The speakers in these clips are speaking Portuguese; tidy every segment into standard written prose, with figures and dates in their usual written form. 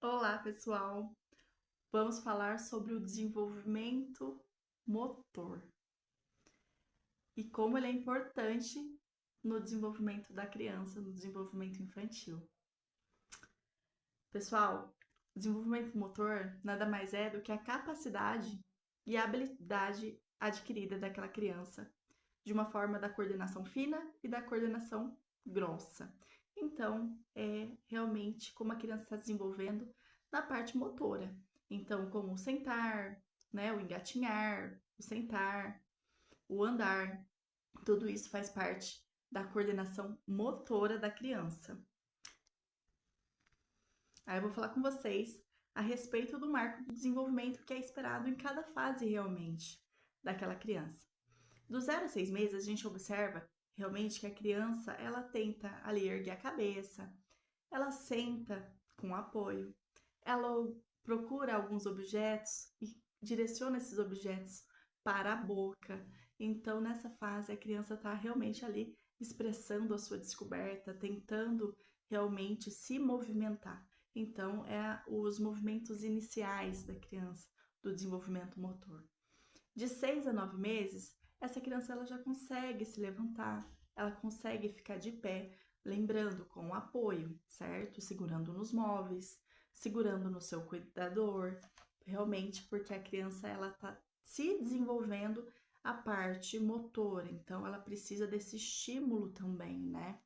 Olá, pessoal! Vamos falar sobre o desenvolvimento motor e como ele é importante no desenvolvimento da criança, no desenvolvimento infantil. Pessoal, o desenvolvimento motor nada mais é do que a capacidade e a habilidade adquirida daquela criança, de uma forma da coordenação fina e da coordenação grossa. Então, é realmente como a criança está desenvolvendo na parte motora. Então, como o sentar, né, o engatinhar, o sentar, o andar, tudo isso faz parte da coordenação motora da criança. Aí eu vou falar com vocês a respeito do marco do desenvolvimento que é esperado em cada fase realmente daquela criança. Do 0 a 6 meses, a gente observa realmente que a criança ela tenta ali erguer a cabeça, ela senta com apoio, ela procura alguns objetos e direciona esses objetos para a boca. Então, nessa fase, a criança está realmente ali expressando a sua descoberta, tentando realmente se movimentar. Então, os movimentos iniciais da criança, do desenvolvimento motor. De 6 a 9 meses, essa criança ela já consegue se levantar, ela consegue ficar de pé, lembrando com apoio, certo? Segurando nos móveis, segurando no seu cuidador, realmente porque a criança ela tá se desenvolvendo a parte motora, então ela precisa desse estímulo também, né?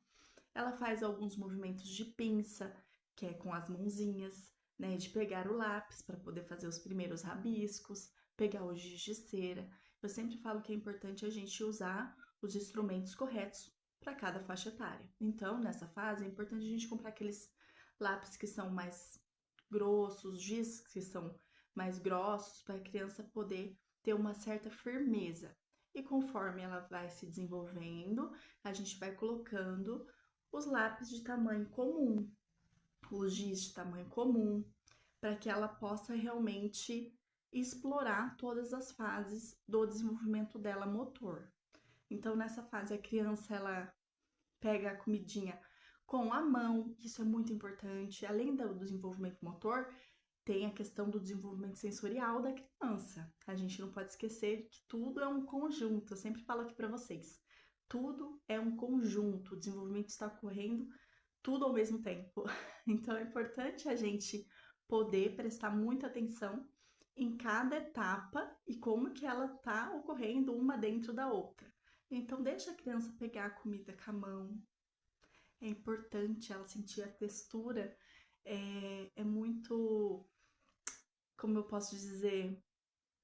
Ela faz alguns movimentos de pinça, que é com as mãozinhas, né, de pegar o lápis para poder fazer os primeiros rabiscos, pegar o giz de cera. Eu sempre falo que é importante a gente usar os instrumentos corretos para cada faixa etária. Então, nessa fase, é importante a gente comprar aqueles lápis que são mais grossos, giz que são mais grossos, para a criança poder ter uma certa firmeza. E conforme ela vai se desenvolvendo, a gente vai colocando os lápis de tamanho comum, os giz de tamanho comum, para que ela possa realmente explorar todas as fases do desenvolvimento dela motor. Então, nessa fase, a criança ela pega a comidinha com a mão, isso é muito importante. Além do desenvolvimento motor, tem a questão do desenvolvimento sensorial da criança. A gente não pode esquecer que tudo é um conjunto. Eu sempre falo aqui para vocês. Tudo é um conjunto. O desenvolvimento está ocorrendo tudo ao mesmo tempo. Então é importante a gente poder prestar muita atenção em cada etapa e como que ela tá ocorrendo uma dentro da outra. Então deixa a criança pegar a comida com a mão. É importante ela sentir a textura. É muito, como eu posso dizer,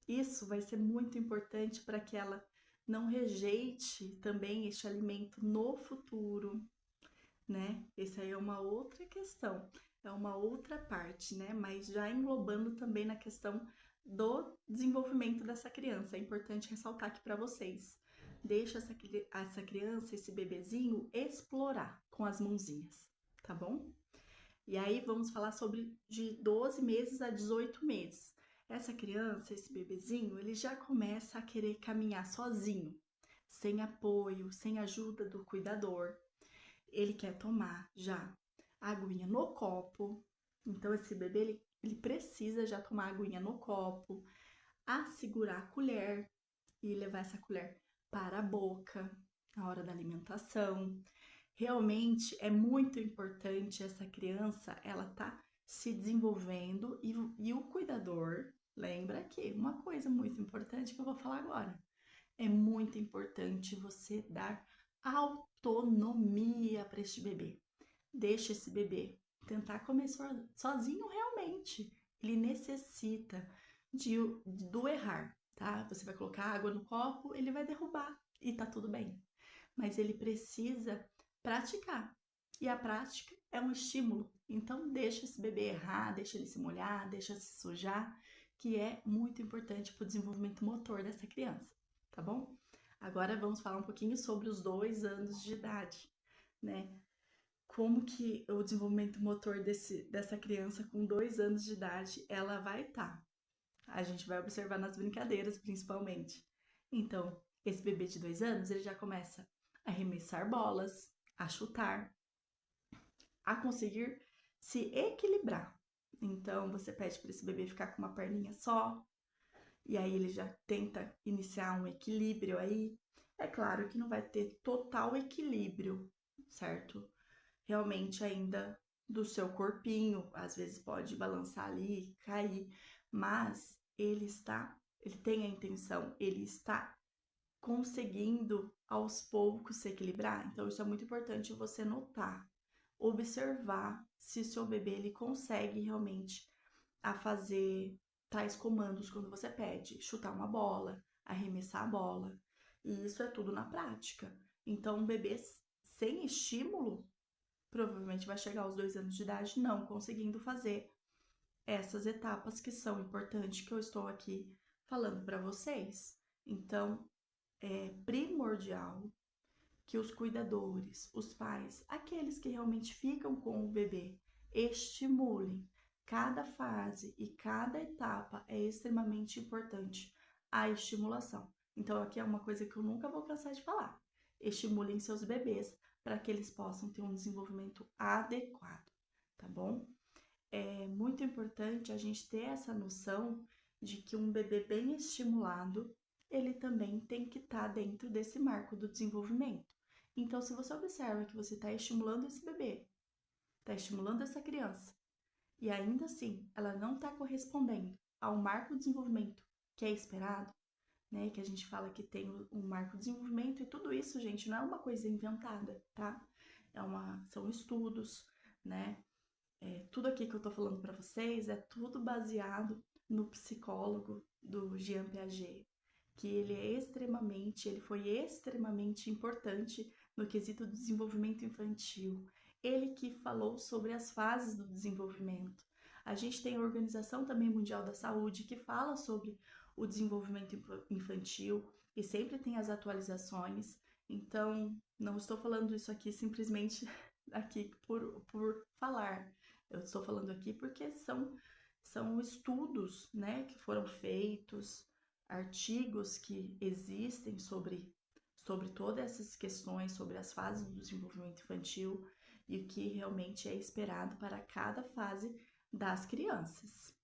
isso vai ser muito importante para que ela não rejeite também este alimento no futuro, né? Essa aí é uma outra questão, é uma outra parte, né? Mas já englobando também na questão do desenvolvimento dessa criança. É importante ressaltar aqui para vocês. Deixa essa criança, esse bebezinho, explorar com as mãozinhas, tá bom? E aí vamos falar sobre de 12 meses a 18 meses. Essa criança, esse bebezinho, ele já começa a querer caminhar sozinho, sem apoio, sem ajuda do cuidador. Ele quer tomar já a aguinha no copo. Então, esse bebê, ele precisa já tomar a aguinha no copo, a segurar a colher e levar essa colher para a boca na hora da alimentação. Realmente é muito importante essa criança, ela tá se desenvolvendo e o cuidador, lembra que uma coisa muito importante que eu vou falar agora, é muito importante você dar autonomia para este bebê. Deixa esse bebê tentar comer sozinho realmente. Ele necessita do errar, tá? Você vai colocar água no copo, ele vai derrubar e tá tudo bem. Mas ele precisa praticar. E a prática é um estímulo. Então deixa esse bebê errar, deixa ele se molhar, deixa se sujar, que é muito importante para o desenvolvimento motor dessa criança, tá bom? Agora vamos falar um pouquinho sobre os 2 anos de idade, né? Como que o desenvolvimento motor dessa criança com 2 anos de idade ela vai estar. A gente vai observar nas brincadeiras, principalmente. Então, esse bebê de 2 anos, ele já começa a arremessar bolas, a chutar, a conseguir se equilibrar. Então, você pede para esse bebê ficar com uma perninha só, e aí ele já tenta iniciar um equilíbrio aí. É claro que não vai ter total equilíbrio, certo? Realmente ainda do seu corpinho, às vezes pode balançar ali, cair, mas ele tem a intenção, ele está conseguindo aos poucos se equilibrar. Então isso é muito importante você notar, observar se o seu bebê ele consegue realmente a fazer tais comandos quando você pede, chutar uma bola, arremessar a bola. E isso é tudo na prática. Então, um bebê sem estímulo provavelmente vai chegar aos 2 anos de idade não conseguindo fazer essas etapas que são importantes que eu estou aqui falando para vocês. Então, é primordial que os cuidadores, os pais, aqueles que realmente ficam com o bebê, estimulem. Cada fase e cada etapa é extremamente importante a estimulação. Então, aqui é uma coisa que eu nunca vou cansar de falar. Estimulem seus bebês para que eles possam ter um desenvolvimento adequado, tá bom? É muito importante a gente ter essa noção de que um bebê bem estimulado, ele também tem que estar dentro desse marco do desenvolvimento. Então, se você observa que você está estimulando esse bebê, está estimulando essa criança, e ainda assim ela não está correspondendo ao marco de desenvolvimento que é esperado, né? Que a gente fala que tem um marco de desenvolvimento, e tudo isso, gente, não é uma coisa inventada, tá? São estudos, né? Tudo aqui que eu tô falando para vocês é tudo baseado no psicólogo do Jean Piaget, que ele foi extremamente importante no quesito do desenvolvimento infantil. Ele que falou sobre as fases do desenvolvimento. A gente tem a Organização também Mundial da Saúde que fala sobre o desenvolvimento infantil e sempre tem as atualizações. Então, não estou falando isso aqui simplesmente aqui por falar. Eu estou falando aqui porque são estudos, né, que foram feitos, artigos que existem sobre todas essas questões, sobre as fases do desenvolvimento infantil e o que realmente é esperado para cada fase das crianças.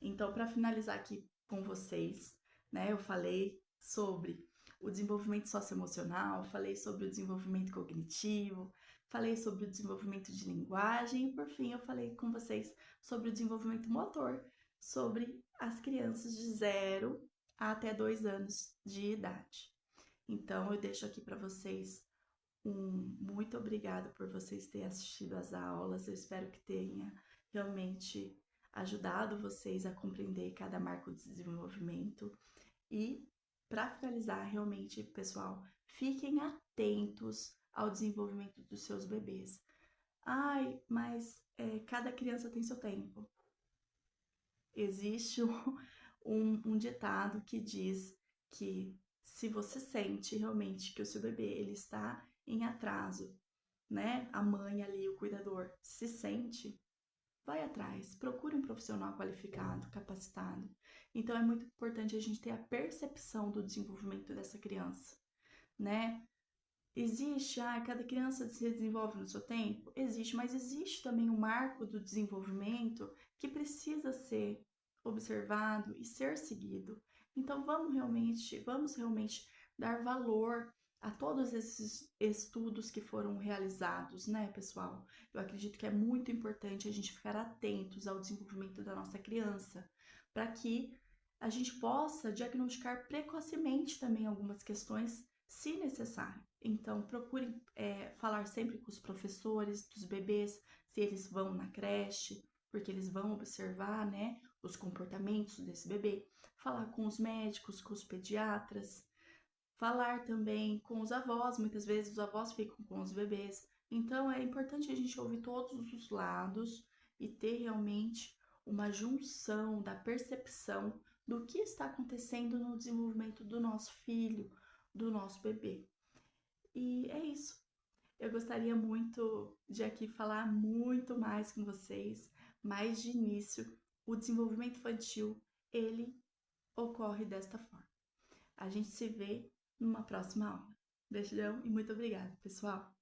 Então, para finalizar aqui com vocês, né, eu falei sobre o desenvolvimento socioemocional, falei sobre o desenvolvimento cognitivo, falei sobre o desenvolvimento de linguagem e, por fim, eu falei com vocês sobre o desenvolvimento motor, sobre as crianças de 0 até 2 anos de idade. Então, eu deixo aqui para vocês um muito obrigado por vocês terem assistido às aulas. Eu espero que tenha realmente ajudado vocês a compreender cada marco de desenvolvimento. E, para finalizar, realmente, pessoal, fiquem atentos ao desenvolvimento dos seus bebês. Ai, mas cada criança tem seu tempo. Existe um ditado que diz que se você sente realmente que o seu bebê ele está em atraso, né? A mãe ali, o cuidador, se sente, vai atrás, procure um profissional qualificado, capacitado. Então é muito importante a gente ter a percepção do desenvolvimento dessa criança, né? Existe, cada criança se desenvolve no seu tempo? Existe, mas existe também um marco do desenvolvimento que precisa ser observado e ser seguido. Então vamos realmente dar valor a todos esses estudos que foram realizados, né, pessoal? Eu acredito que é muito importante a gente ficar atentos ao desenvolvimento da nossa criança, para que a gente possa diagnosticar precocemente também algumas questões, se necessário. Então, procure falar sempre com os professores dos bebês, se eles vão na creche, porque eles vão observar, né, os comportamentos desse bebê. Falar com os médicos, com os pediatras. Falar também com os avós, muitas vezes os avós ficam com os bebês. Então, é importante a gente ouvir todos os lados e ter realmente uma junção da percepção do que está acontecendo no desenvolvimento do nosso filho, do nosso bebê. E é isso. Eu gostaria muito de aqui falar muito mais com vocês, mas de início, o desenvolvimento infantil, ele ocorre desta forma. A gente se vê numa próxima aula. Beijão e muito obrigada, pessoal!